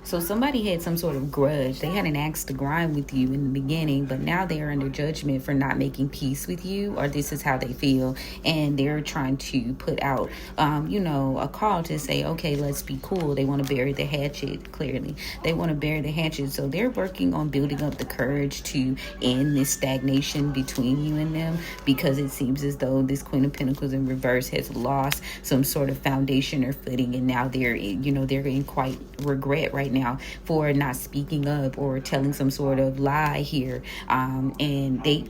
So somebody had some sort of grudge. They had an axe to grind with you in the beginning, but now they are under judgment for not making peace with you, or this is how they feel. And they're trying to put out, a call to say, okay, let's be cool. They want to bury the hatchet, clearly. They want to bury the hatchet. So they're working on building up the courage to end this stagnation between you and them, because it seems as though this Queen of Pentacles in reverse has lost some sort of foundation or footing, and now they're in quite regret right now for not speaking up or telling some sort of lie here. And they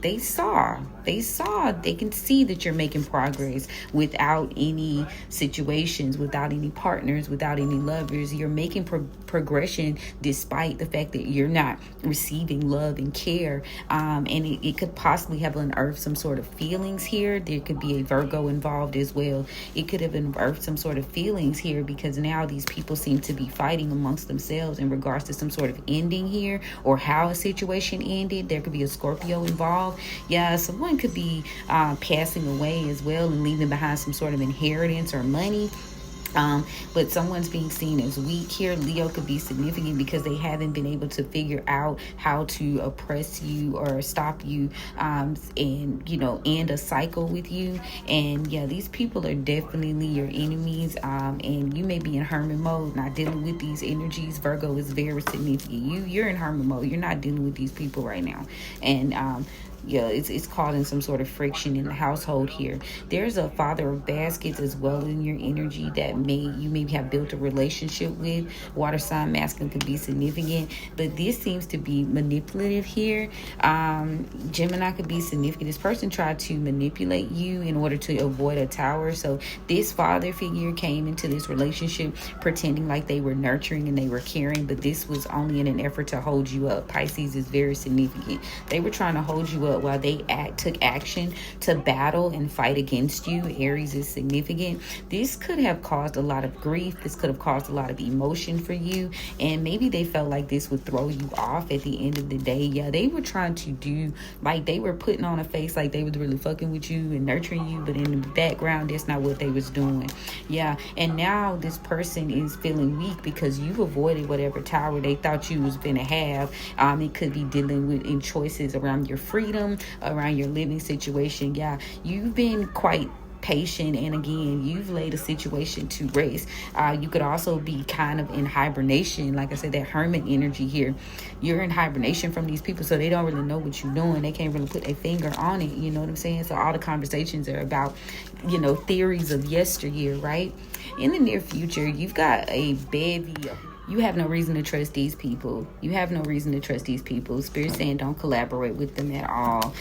can see that you're making progress without any situations, without any partners, without any lovers. You're making progression despite the fact that you're not receiving love and care. And it could possibly have unearthed some sort of feelings here. There could be a Virgo involved as well. It could have unearthed some sort of feelings here, because now these people seem to be fighting amongst themselves in regards to some sort of ending here, or how a situation ended. There could be a Scorpio involved. Yeah, someone could be passing away as well and leaving behind some sort of inheritance or money. But someone's being seen as weak here. Leo could be significant because they haven't been able to figure out how to oppress you or stop you, and end a cycle with you. And yeah, these people are definitely your enemies, and you may be in hermit mode, not dealing with these energies. Virgo is very significant. You're in hermit mode. You're not dealing with these people right now. And it's causing some sort of friction in the household here. There's a father of baskets as well in your energy that you maybe have built a relationship with. Water sign masculine could be significant, but this seems to be manipulative here. Gemini could be significant. This person tried to manipulate you in order to avoid a tower. So this father figure came into this relationship pretending like they were nurturing and they were caring, but this was only in an effort to hold you up. Pisces is very significant. They were trying to hold you up while they took action to battle and fight against you. Aries is significant. This could have caused a lot of grief. This could have caused a lot of emotion for you, and maybe they felt like this would throw you off at the end of the day. Yeah, they were trying to do, like, they were putting on a face like they was really fucking with you and nurturing you, but in the background, that's not what they was doing. Yeah, and now this person is feeling weak because you've avoided whatever tower they thought you was gonna have. It could be dealing with in choices around your freedom, around your living situation. Yeah, you've been quite patient, and again, you've laid a situation to rest. You could also be kind of in hibernation. Like I said, that hermit energy here, you're in hibernation from these people, so they don't really know what you're doing. They can't really put their finger on it, you know what I'm saying? So all the conversations are about, theories of yesteryear, right? In the near future, you've got a bevy. You have no reason to trust these people. Spirit saying don't collaborate with them at all,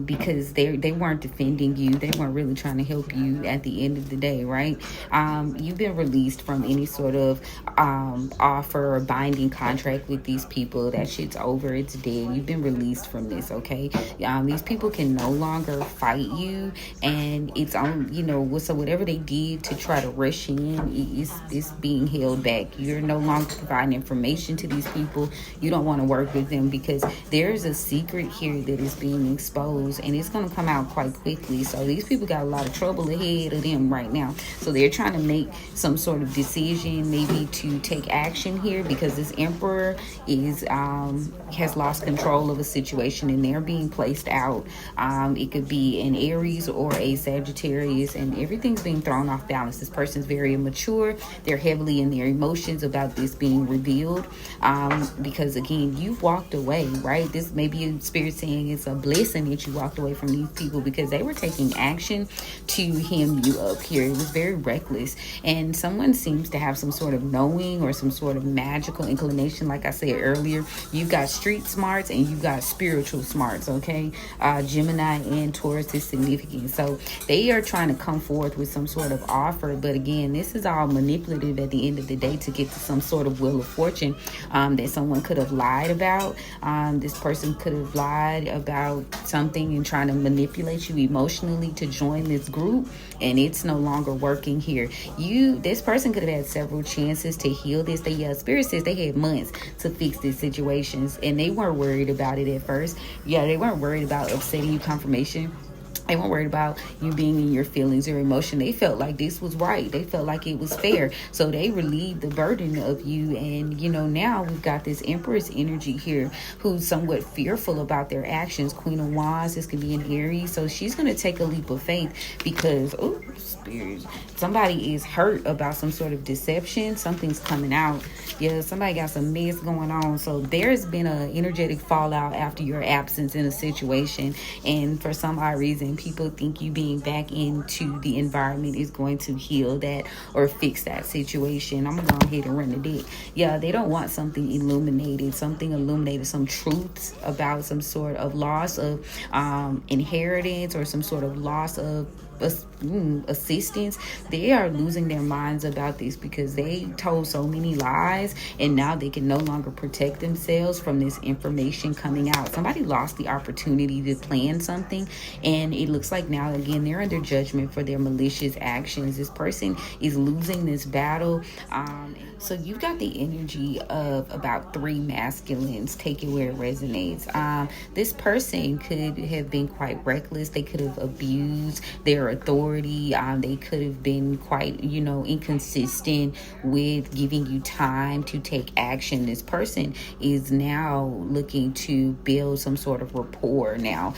because they weren't defending you. They weren't really trying to help you at the end of the day, right? You've been released from any sort of offer or binding contract with these people. That shit's over. It's dead. You've been released from this, okay? These people can no longer fight you, and it's on, so whatever they did to try to rush in is being held back. You're no longer providing information to these people. You don't want to work with them because there's a secret here that is being exposed, and it's going to come out quite quickly. So these people got a lot of trouble ahead of them right now. So they're trying to make some sort of decision, maybe to take action here, because this emperor has lost control of a situation and they're being placed out. It could be an Aries or a Sagittarius, and everything's being thrown off balance. This person's very immature. They're heavily in their emotions about this being revealed, because again, you've walked away, right? This may be a spirit saying it's a blessing that you walked away from these people, because they were taking action to hem you up here. It was very reckless, and someone seems to have some sort of knowing or some sort of magical inclination. Like I said earlier, you've got street smarts and you've got spiritual smarts, okay? Gemini and Taurus is significant. So they are trying to come forth with some sort of offer, but again, this is all manipulative at the end of the day to get to some sort of wheel of fortune that someone could have lied about. This person could have lied about something and trying to manipulate you emotionally to join this group, and it's no longer working here. This person could have had several chances to heal this. Spirit says they had months to fix these situations, and they weren't worried about it at first. Yeah, they weren't worried about upsetting you. Confirmation. They weren't worried about you being in your feelings or emotion. They felt like this was right. They felt like it was fair. So they relieved the burden of you. And, now we've got this Empress energy here who's somewhat fearful about their actions. Queen of Wands, this could be an Aries. So she's going to take a leap of faith because, Spirit, somebody is hurt about some sort of deception. Something's coming out. Yeah, somebody got some mess going on. So there's been an energetic fallout after your absence in a situation. And for some odd reason, people think you being back into the environment is going to heal that or fix that situation. I'm going to go ahead and run the deck. Yeah, they don't want something illuminated, some truths about some sort of loss of inheritance or some sort of loss of assistance. They are losing their minds about this because they told so many lies, and now they can no longer protect themselves from this information coming out. Somebody lost the opportunity to plan something, and it looks like now again they're under judgment for their malicious actions. This person is losing this battle. So you've got the energy of about 3 masculines. Take it where it resonates. This person could have been quite reckless. They could have abused their authority. They could have been quite, inconsistent with giving you time to take action. This person is now looking to build some sort of rapport now.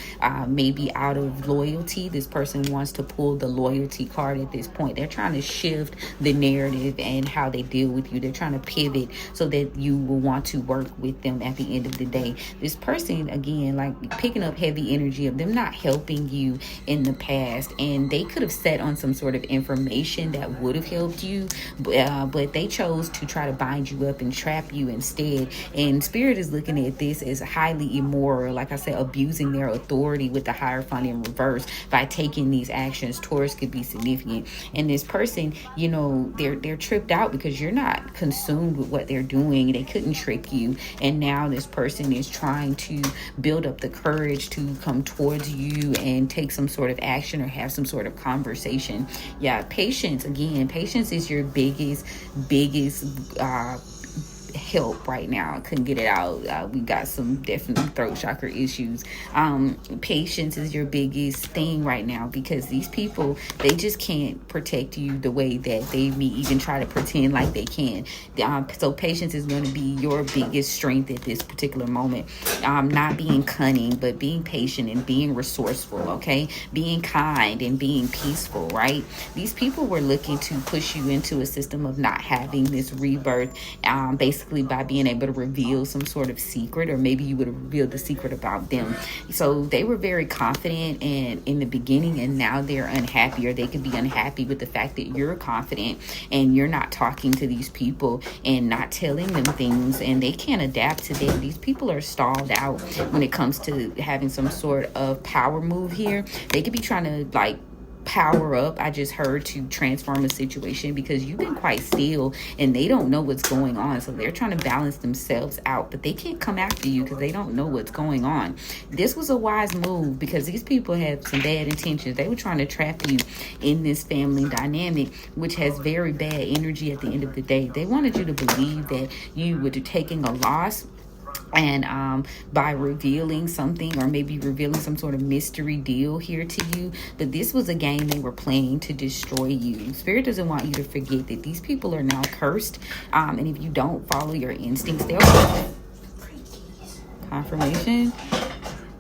Maybe out of loyalty, this person wants to pull the loyalty card at this point. They're trying to shift the narrative and how they deal with you. They're trying to pivot so that you will want to work with them at the end of the day. This person, again, like picking up heavy energy of them not helping you in the past, and they could have set on some sort of information that would have helped you, but they chose to try to bind you up and trap you instead. And Spirit is looking at this as highly immoral, like I said, abusing their authority with the Hierophant in reverse by taking these actions. Taurus could be significant. And this person, they're tripped out because you're not consumed with what they're doing. They couldn't trick you, and now this person is trying to build up the courage to come towards you and take some sort of action or have some sort of conversation. Yeah, patience. Again, patience is your biggest help right now. I couldn't get it out. We got some definitely throat chakra issues. Patience is your biggest thing right now because these people, they just can't protect you the way that they may even try to pretend like they can. So patience is going to be your biggest strength at this particular moment. Not being cunning, but being patient and being resourceful, okay? Being kind and being peaceful, right? These people were looking to push you into a system of not having this rebirth, basically by being able to reveal some sort of secret, or maybe you would have revealed the secret about them. So they were very confident and in the beginning, and now they're unhappy, or they could be unhappy with the fact that you're confident and you're not talking to these people and not telling them things, and they can't adapt to that. These people are stalled out when it comes to having some sort of power move here. They could be trying to power up, I just heard, to transform a situation because you've been quite still and they don't know what's going on. So they're trying to balance themselves out, but they can't come after you because they don't know what's going on. This was a wise move because these people have some bad intentions. They were trying to trap you in this family dynamic, which has very bad energy at the end of the day. They wanted you to believe that you were taking a loss, and by revealing something, or maybe revealing some sort of mystery deal here to you. But this was a game they were playing to destroy you. Spirit doesn't want you to forget that these people are now cursed, and if you don't follow your instincts,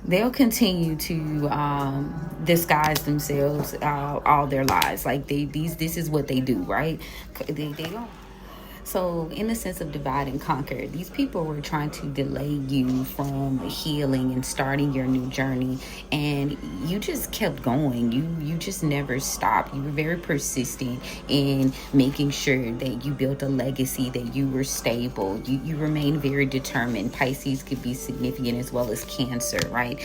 they'll continue to disguise themselves all their lives. Like this is what they do, right? They don't. So in the sense of divide and conquer, these people were trying to delay you from healing and starting your new journey, and you just kept going. You just never stopped. You were very persistent in making sure that you built a legacy, that you were stable. You remained very determined. Pisces could be significant as well as Cancer, right?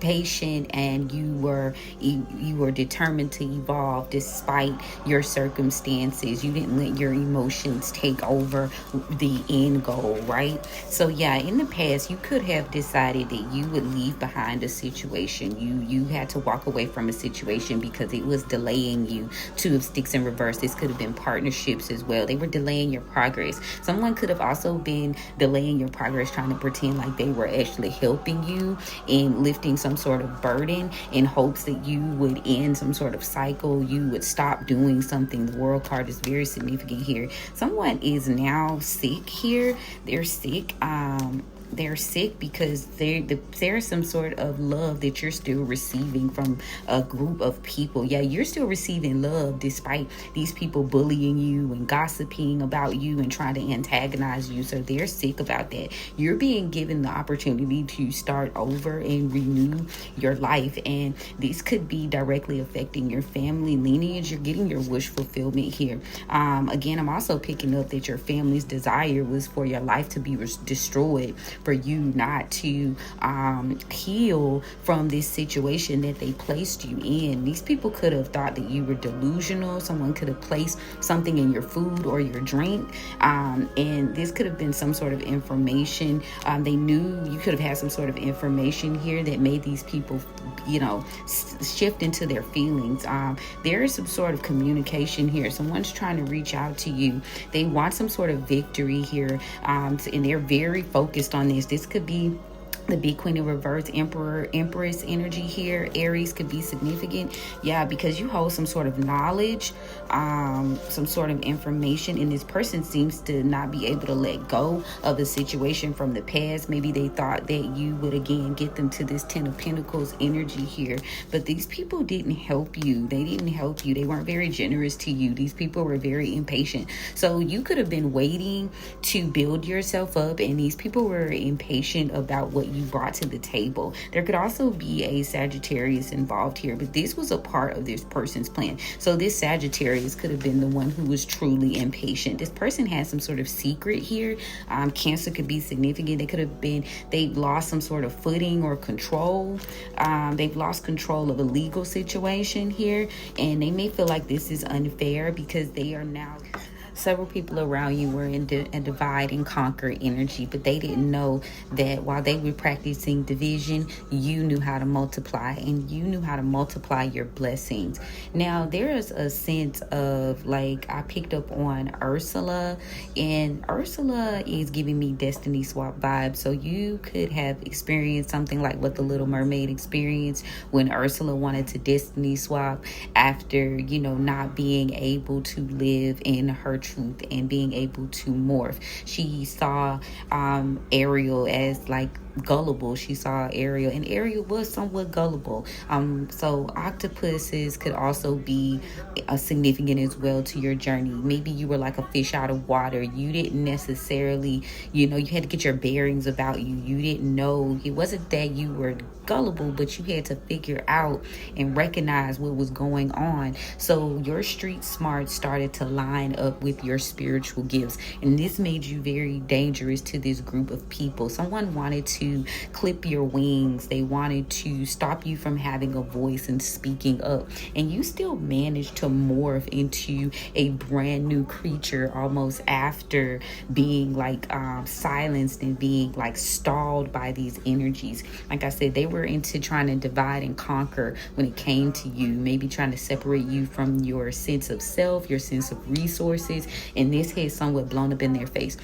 Patient, and you were determined to evolve despite your circumstances. You didn't let your emotions take take over the end goal, right? So yeah, in the past, you could have decided that you would leave behind a situation. You had to walk away from a situation because it was delaying you. Two of Sticks in reverse. This could have been partnerships as well. They were delaying your progress. Someone could have also been delaying your progress, trying to pretend like they were actually helping you in lifting some sort of burden in hopes that you would end some sort of cycle. You would stop doing something. The World card is very significant here. Someone is now sick here. They're sick. They're sick because there's some sort of love that you're still receiving from a group of people. Yeah, you're still receiving love despite these people bullying you and gossiping about you and trying to antagonize you. So they're sick about that. You're being given the opportunity to start over and renew your life, and this could be directly affecting your family lineage. You're getting your wish fulfillment here. Again, I'm also picking up that your family's desire was for your life to be destroyed, for you not to heal from this situation that they placed you in. These people could have thought that you were delusional. Someone could have placed something in your food or your drink, and this could have been some sort of information. They knew you could have had some sort of information here that made these people, shift into their feelings. There is some sort of communication here. Someone's trying to reach out to you. They want some sort of victory here, and they're very focused on this. This could be the big queen in reverse, emperor, empress energy here. Aries could be significant. Yeah, because you hold some sort of knowledge, some sort of information, and this person seems to not be able to let go of the situation from the past. Maybe they thought that you would again get them to this 10 of Pentacles energy here, but these people didn't help you. They didn't help you. They weren't very generous to you. These people were very impatient. So you could have been waiting to build yourself up, and these people were impatient about what you brought to the table. There could also be a Sagittarius involved here, but this was a part of this person's plan. So this Sagittarius could have been the one who was truly impatient. This person has some sort of secret here. Cancer could be significant. They've lost some sort of footing or control. They've lost control of a legal situation here, and they may feel like this is unfair because they are now... Several people around you were in a divide and conquer energy, but they didn't know that while they were practicing division, you knew how to multiply, and you knew how to multiply your blessings. Now, there is a sense of, like, I picked up on Ursula, and Ursula is giving me destiny swap vibes. So you could have experienced something like what the Little Mermaid experienced when Ursula wanted to destiny swap after, not being able to live in her truth and being able to morph. She saw Ariel as like gullible. She saw Ariel, and Ariel was somewhat gullible. So octopuses could also be significant as well to your journey. Maybe you were like a fish out of water. You didn't necessarily, you had to get your bearings about you. You didn't know. It wasn't that you were gullible, but you had to figure out and recognize what was going on. So your street smarts started to line up with your spiritual gifts, and this made you very dangerous to this group of people. Someone wanted to clip your wings. They wanted to stop you from having a voice and speaking up, and you still managed to morph into a brand new creature almost after being like silenced and being like stalled by these energies. Like I said, they were into trying to divide and conquer when it came to you, maybe trying to separate you from your sense of self, your sense of resources, and this has somewhat blown up in their face.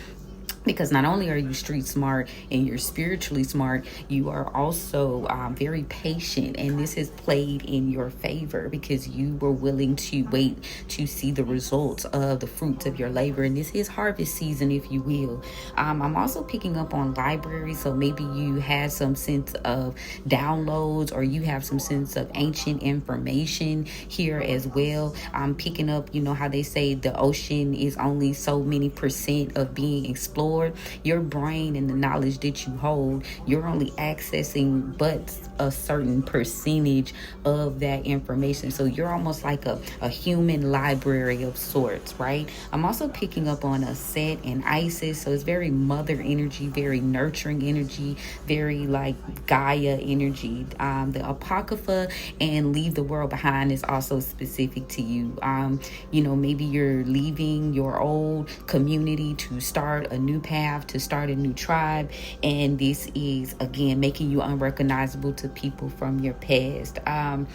Because not only are you street smart and you're spiritually smart, you are also very patient, and this has played in your favor because you were willing to wait to see the results of the fruits of your labor, and this is harvest season, if you will. I'm also picking up on library, so maybe you have some sense of downloads, or you have some sense of ancient information here as well. I'm picking up, how they say the ocean is only so many % of being explored. forward, your brain and the knowledge that you hold, you're only accessing but a certain percentage of that information. So you're almost like a human library of sorts, right? I'm also picking up on a Set and Isis. So it's very mother energy, very nurturing energy, very like Gaia energy. The Apocrypha and Leave the World Behind is also specific to you. Maybe you're leaving your old community to start a new path, to start a new tribe. And this is, again, making you unrecognizable to people from your past. I'm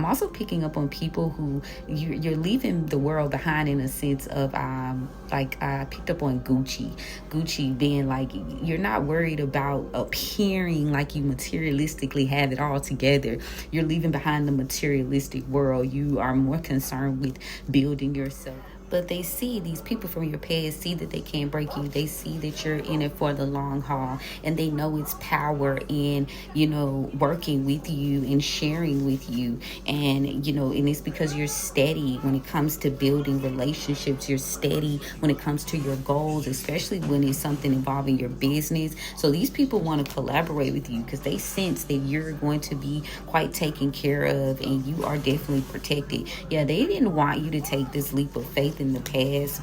also picking up on people who you're leaving the world behind in a sense of I picked up on Gucci being like, you're not worried about appearing like you materialistically have it all together. You're leaving behind the materialistic world. You are more concerned with building yourself. But they see, these people from your past see that they can't break you. They see that you're in it for the long haul, and they know it's power in, working with you and sharing with you. And, and it's because you're steady when it comes to building relationships. You're steady when it comes to your goals, especially when it's something involving your business. So these people want to collaborate with you because they sense that you're going to be quite taken care of and you are definitely protected. Yeah, they didn't want you to take this leap of faith in the past.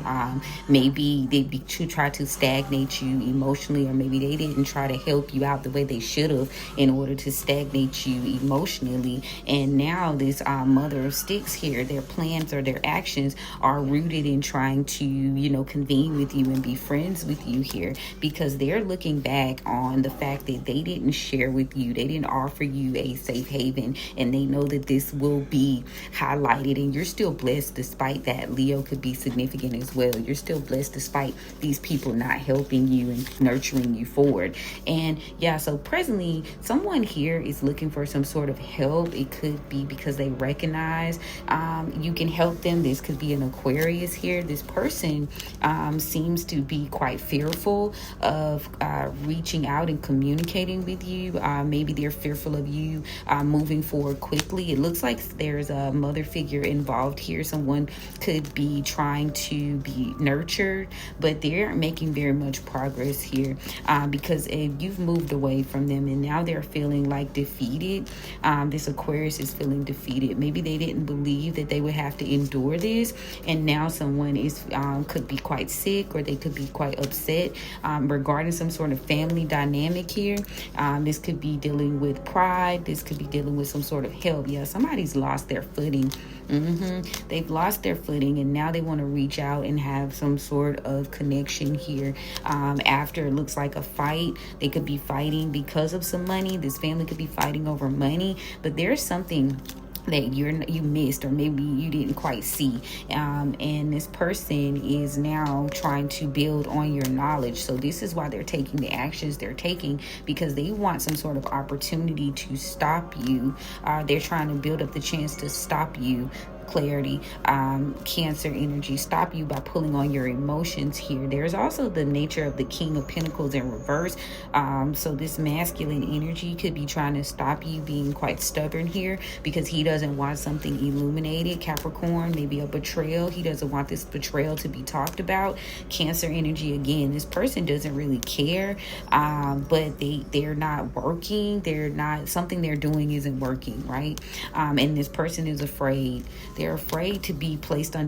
Maybe they try to stagnate you emotionally, or maybe they didn't try to help you out the way they should have in order to stagnate you emotionally. And now this mother of sticks here, their plans or their actions are rooted in trying to convene with you and be friends with you here, because they're looking back on the fact that they didn't share with you, they didn't offer you a safe haven, and they know that this will be highlighted. And you're still blessed despite that. Leo could be significant as well. You're still blessed despite these people not helping you and nurturing you forward. And yeah, so presently someone here is looking for some sort of help. It could be because they recognize you can help them. This could be an Aquarius here. This person seems to be quite fearful of reaching out and communicating with you. Maybe they're fearful of you moving forward quickly. It looks like there's a mother figure involved here. Someone could be trying to be nurtured, but they're making very much progress here because if you've moved away from them and now they're feeling like defeated, this Aquarius is feeling defeated. Maybe they didn't believe that they would have to endure this, and now someone is could be quite sick, or they could be quite upset regarding some sort of family dynamic here. This could be dealing with pride. This could be dealing with some sort of help. Yeah, somebody's lost their footing. They've lost their footing, and now they want to reach out and have some sort of connection here. After it looks like a fight, they could be fighting because of some money. This family could be fighting over money, but there's something that you missed, or maybe you didn't quite see, and this person is now trying to build on your knowledge. So this is why they're taking the actions they're taking, because they want some sort of opportunity to stop you. They're trying to build up the chance to stop you. Clarity, Cancer energy, stop you by pulling on your emotions here. There's also the nature of the King of Pentacles in reverse. So this masculine energy could be trying to stop you being quite stubborn here, because he doesn't want something illuminated. Capricorn, maybe a betrayal. He doesn't want this betrayal to be talked about. Cancer energy, again, this person doesn't really care, but they're not working. Something they're doing isn't working, right? And this person is afraid. They're afraid to be placed under